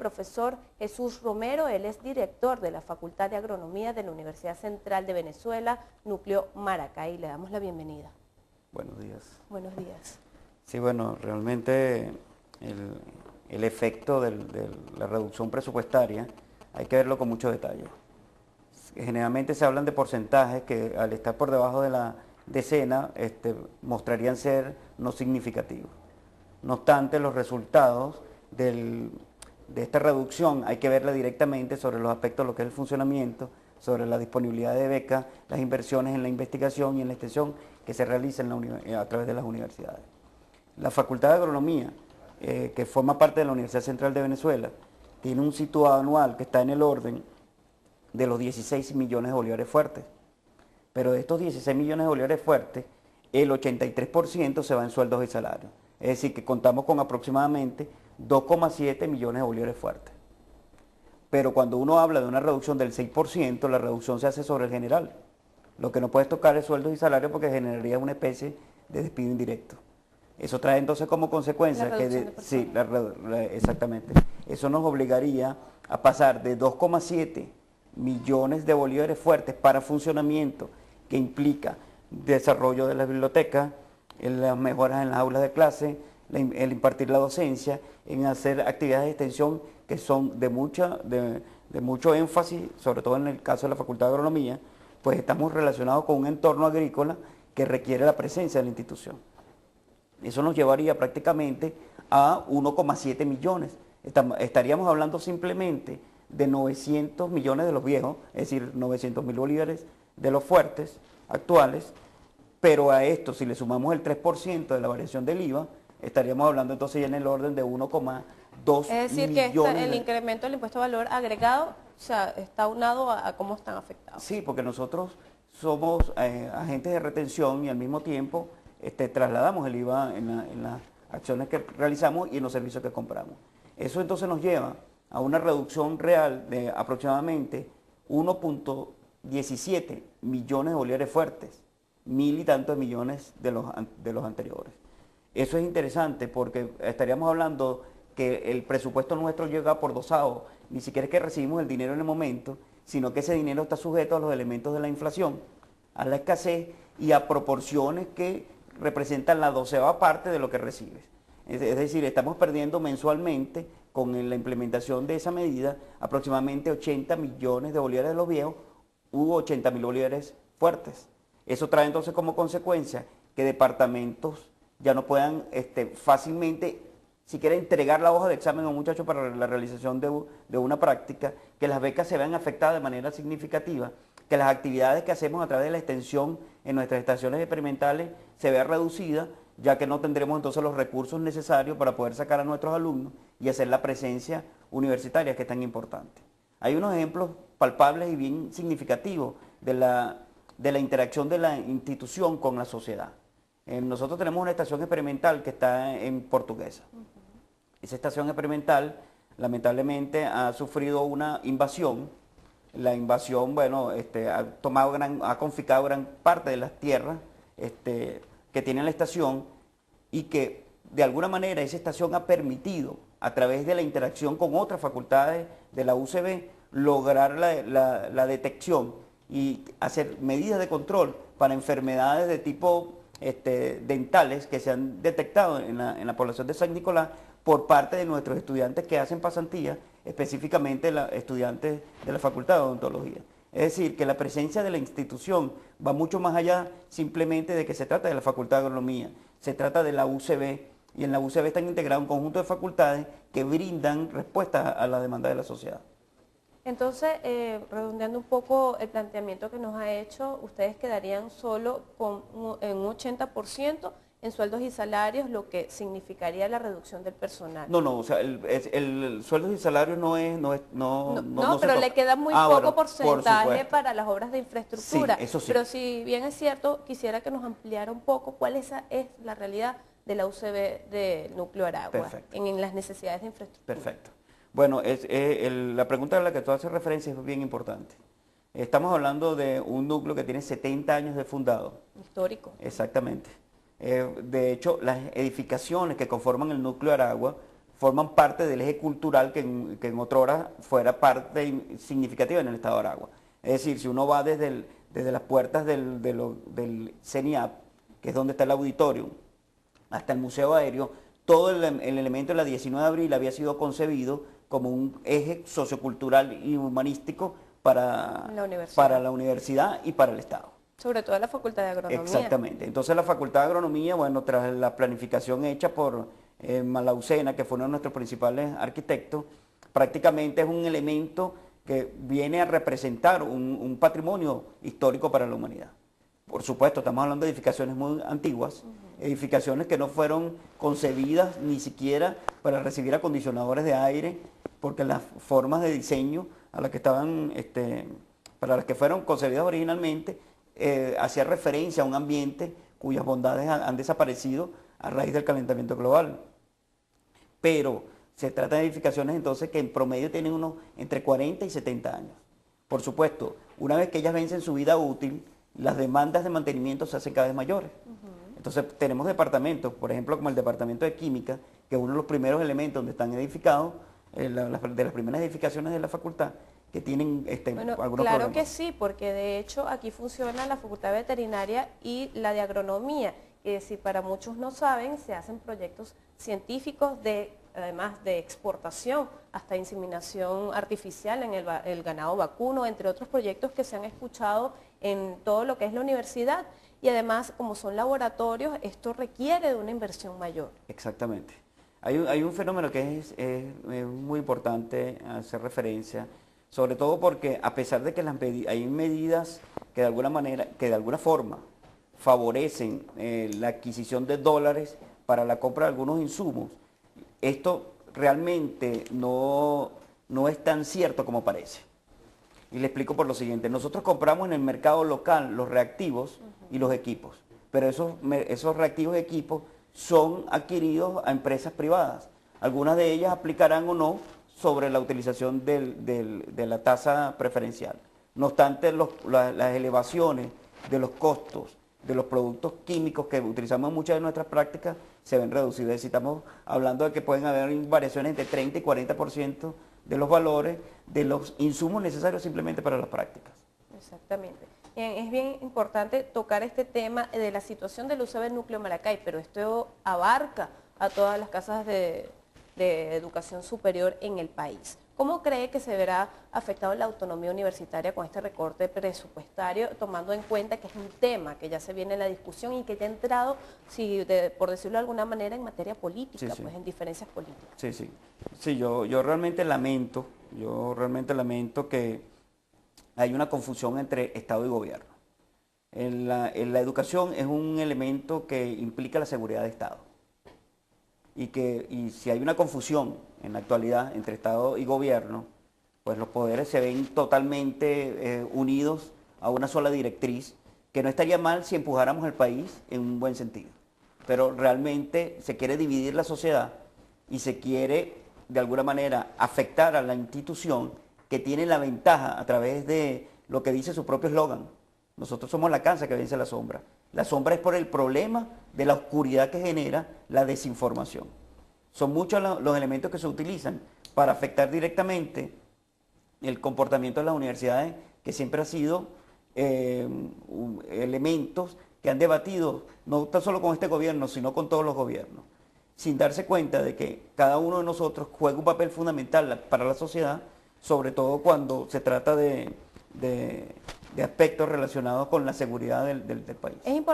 profesor Jesús Romero. Él es director de la Facultad de Agronomía de la Universidad Central de Venezuela, Núcleo Maracay. Le damos la bienvenida. Buenos días. Buenos días. Sí, bueno, realmente el efecto de la reducción presupuestaria hay que verlo con mucho detalle. Generalmente se hablan de porcentajes que al estar por debajo de la decena mostrarían ser no significativos. No obstante, los resultados de esta reducción hay que verla directamente sobre los aspectos de lo que es el funcionamiento, sobre la disponibilidad de becas, las inversiones en la investigación y en la extensión que se realizan a través de las universidades. La Facultad de Agronomía, que forma parte de la Universidad Central de Venezuela, tiene un situado anual que está en el orden de los 16 millones de bolívares fuertes. Pero de estos 16 millones de bolívares fuertes, el 83% se va en sueldos y salarios. Es decir, que contamos con aproximadamente 2,7 millones de bolívares fuertes. Pero cuando uno habla de una reducción del 6%, la reducción se hace sobre el general. Lo que no puedes tocar es sueldos y salarios porque generaría una especie de despido indirecto. Eso trae entonces como consecuencia que sí, exactamente. Eso nos obligaría a pasar de 2,7 millones de bolívares fuertes para funcionamiento, que implica desarrollo de las bibliotecas, las mejoras en las aulas de clase, el impartir la docencia, en hacer actividades de extensión que son de mucho énfasis, sobre todo en el caso de la Facultad de Agronomía, pues estamos relacionados con un entorno agrícola que requiere la presencia de la institución. Eso nos llevaría prácticamente a 1,7 millones. Estaríamos hablando simplemente de 900 millones de los viejos, es decir, 900.000 bolívares de los fuertes actuales, pero a esto, si le sumamos el 3% de la variación del IVA, estaríamos hablando entonces ya en el orden de 1,2 millones. Es decir, que el incremento del impuesto de valor agregado, o sea, está aunado a cómo están afectados. Sí, porque nosotros somos agentes de retención y al mismo tiempo trasladamos el IVA en las acciones que realizamos y en los servicios que compramos. Eso entonces nos lleva a una reducción real de aproximadamente 1,17 millones de bolívares fuertes, 1.000 y tantos millones de los anteriores. Eso es interesante porque estaríamos hablando que el presupuesto nuestro llega por dosado, ni siquiera es que recibimos el dinero en el momento, sino que ese dinero está sujeto a los elementos de la inflación, a la escasez y a proporciones que representan la 12ª parte de lo que recibes. Es decir, estamos perdiendo mensualmente con la implementación de esa medida aproximadamente 80 millones de bolívares de los viejos u 80.000 bolívares fuertes. Eso trae entonces como consecuencia que departamentos ya no puedan fácilmente siquiera entregar la hoja de examen a un muchacho para la realización de una práctica, que las becas se vean afectadas de manera significativa, que las actividades que hacemos a través de la extensión en nuestras estaciones experimentales se vea reducida, ya que no tendremos entonces los recursos necesarios para poder sacar a nuestros alumnos y hacer la presencia universitaria que es tan importante. Hay unos ejemplos palpables y bien significativos de la interacción de la institución con la sociedad. Nosotros tenemos una estación experimental que está en Portuguesa. Esa estación experimental lamentablemente ha sufrido una invasión. La invasión, bueno, ha confiscado gran parte de las tierras que tiene la estación y que de alguna manera esa estación ha permitido, a través de la interacción con otras facultades de la UCB, lograr la detección y hacer medidas de control para enfermedades de tipo dentales que se han detectado en la población de San Nicolás por parte de nuestros estudiantes que hacen pasantía, específicamente estudiantes de la Facultad de Odontología. Es decir, que la presencia de la institución va mucho más allá simplemente de que se trata de la Facultad de Agronomía, se trata de la UCB, y en la UCB están integrados un conjunto de facultades que brindan respuestas a la demanda de la sociedad. Entonces, redondeando un poco el planteamiento que nos ha hecho, ustedes quedarían solo en un 80% en sueldos y salarios, lo que significaría la reducción del personal. No, o sea, el sueldos y salarios no pero le queda muy poco bueno, porcentaje para las obras de infraestructura. Sí, eso sí. Pero si bien es cierto, quisiera que nos ampliara un poco cuál es la realidad de la UCB de Núcleo Aragua en las necesidades de infraestructura. Perfecto. Bueno, la pregunta a la que tú haces referencia es bien importante. Estamos hablando de un núcleo que tiene 70 años de fundado. Histórico. Exactamente. De hecho, las edificaciones que conforman el núcleo Aragua forman parte del eje cultural que en otra hora fuera parte significativa en el estado de Aragua. Es decir, si uno va desde las puertas del CENIAP, que es donde está el auditorio, hasta el Museo Aéreo, todo el elemento de la 19 de abril había sido concebido como un eje sociocultural y humanístico para la universidad y para el Estado. Sobre todo la Facultad de Agronomía. Exactamente. Entonces la Facultad de Agronomía, bueno, tras la planificación hecha por Malaucena, que fue uno de nuestros principales arquitectos, prácticamente es un elemento que viene a representar un patrimonio histórico para la humanidad. Por supuesto, estamos hablando de edificaciones muy antiguas, edificaciones que no fueron concebidas ni siquiera para recibir acondicionadores de aire, porque las formas de diseño a las que estaban, para las que fueron concebidas originalmente, hacía referencia a un ambiente cuyas bondades han desaparecido a raíz del calentamiento global. Pero se trata de edificaciones entonces que en promedio tienen unos entre 40 y 70 años. Por supuesto, una vez que ellas vencen su vida útil, las demandas de mantenimiento se hacen cada vez mayores. Entonces tenemos departamentos, por ejemplo como el departamento de química, que es uno de los primeros elementos donde están edificados, de las primeras edificaciones de la facultad, que tienen algunos claro problemas. que sí, porque de hecho aquí funciona la Facultad Veterinaria y la de Agronomía, que si para muchos no saben, se hacen proyectos científicos además de exportación, hasta inseminación artificial en el ganado vacuno, entre otros proyectos que se han escuchado en todo lo que es la universidad. Y además, como son laboratorios, esto requiere de una inversión mayor. Exactamente. Hay un fenómeno que es muy importante hacer referencia, sobre todo porque a pesar de que hay medidas que de alguna forma favorecen la adquisición de dólares para la compra de algunos insumos, esto realmente no es tan cierto como parece. Y le explico por lo siguiente: nosotros compramos en el mercado local los reactivos y los equipos, pero esos reactivos y equipos son adquiridos a empresas privadas. Algunas de ellas aplicarán o no sobre la utilización de la tasa preferencial. No obstante, las elevaciones de los costos de los productos químicos que utilizamos en muchas de nuestras prácticas se ven reducidos. Es decir, estamos hablando de que pueden haber variaciones entre 30 y 40% de los valores de los insumos necesarios simplemente para las prácticas. Exactamente. Es bien importante tocar este tema de la situación del UCB Núcleo Maracay, pero esto abarca a todas las casas de educación superior en el país. ¿Cómo cree que se verá afectado la autonomía universitaria con este recorte presupuestario, tomando en cuenta que es un tema que ya se viene en la discusión y que ya ha entrado, por decirlo de alguna manera, en materia política, Sí. pues en diferencias políticas? Sí, yo realmente lamento que hay una confusión entre Estado y gobierno. En la educación es un elemento que implica la seguridad de Estado. Y si hay una confusión en la actualidad entre Estado y gobierno, pues los poderes se ven totalmente unidos a una sola directriz, que no estaría mal si empujáramos el país en un buen sentido. Pero realmente se quiere dividir la sociedad y se quiere de alguna manera afectar a la institución que tiene la ventaja a través de lo que dice su propio eslogan: nosotros somos la cansa que vence la sombra. La sombra es por el problema de la oscuridad que genera la desinformación. Son muchos los elementos que se utilizan para afectar directamente el comportamiento de las universidades, que siempre ha sido elementos que han debatido no tan solo con este gobierno, sino con todos los gobiernos, sin darse cuenta de que cada uno de nosotros juega un papel fundamental para la sociedad, sobre todo cuando se trata de aspectos relacionados con la seguridad del país. Es importante